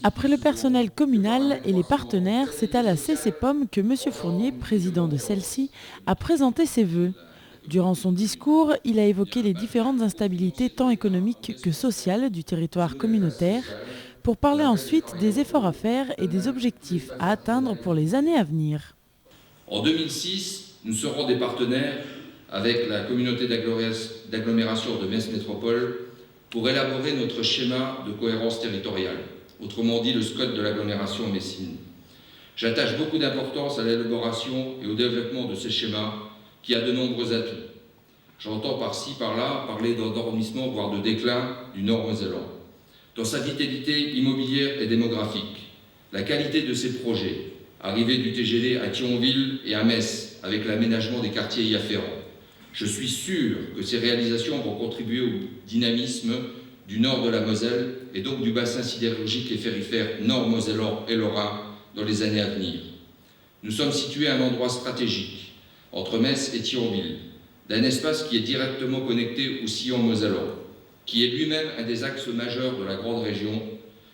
Après le personnel communal et les partenaires, c'est à la CCPOM que M. Fournier, président de celle-ci, a présenté ses vœux. Durant son discours, il a évoqué les différentes instabilités tant économiques que sociales du territoire communautaire, pour parler ensuite des efforts à faire et des objectifs à atteindre pour les années à venir. En 2006, nous serons des partenaires avec la communauté d'agglomération de Metz Métropole pour élaborer notre schéma de cohérence territoriale, autrement dit le SCOT de l'agglomération messine. J'attache beaucoup d'importance à l'élaboration et au développement de ce schéma qui a de nombreux atouts. J'entends par-ci, par-là, parler d'endormissement, voire de déclin du Nord-Mosellan. Dans sa vitalité immobilière et démographique, la qualité de ses projets, arrivée du TGV à Thionville et à Metz, avec l'aménagement des quartiers y afférents. Je suis sûr que ces réalisations vont contribuer au dynamisme du nord de la Moselle et donc du bassin sidérurgique et ferrifère nord-mosellan et lorrain dans les années à venir. Nous sommes situés à un endroit stratégique, entre Metz et Thionville, d'un espace qui est directement connecté au sillon mosellan, qui est lui-même un des axes majeurs de la grande région,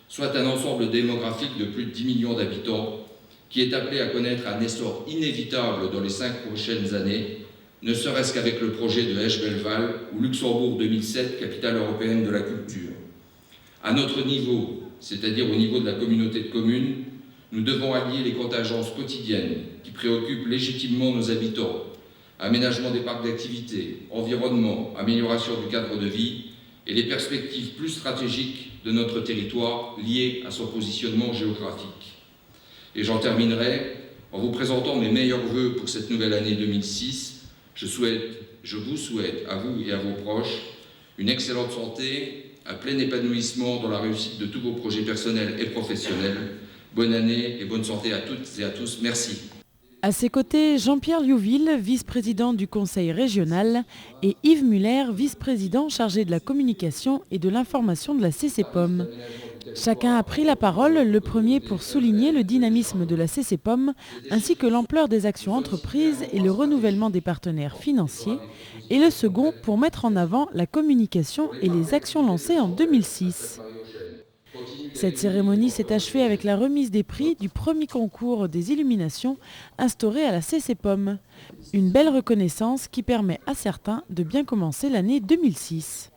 soit un ensemble démographique de plus de 10 millions d'habitants, qui est appelé à connaître un essor inévitable dans les 5 prochaines années, ne serait-ce qu'avec le projet de Esch-Belleval ou Luxembourg 2007, capitale européenne de la culture. À notre niveau, c'est-à-dire au niveau de la communauté de communes, nous devons allier les contingences quotidiennes qui préoccupent légitimement nos habitants, aménagement des parcs d'activités, environnement, amélioration du cadre de vie et les perspectives plus stratégiques de notre territoire liées à son positionnement géographique. Et j'en terminerai en vous présentant mes meilleurs vœux pour cette nouvelle année 2006. Je vous souhaite, à vous et à vos proches, une excellente santé, un plein épanouissement dans la réussite de tous vos projets personnels et professionnels. Bonne année et bonne santé à toutes et à tous. Merci. À ses côtés, Jean-Pierre Liouville, vice-président du Conseil régional, et Yves Muller, vice-président chargé de la communication et de l'information de la CCPOM. Chacun a pris la parole, le premier pour souligner le dynamisme de la CCPOM, ainsi que l'ampleur des actions entreprises et le renouvellement des partenaires financiers, et le second pour mettre en avant la communication et les actions lancées en 2006. Cette cérémonie s'est achevée avec la remise des prix du premier concours des illuminations instauré à la CCPOM. Une belle reconnaissance qui permet à certains de bien commencer l'année 2006.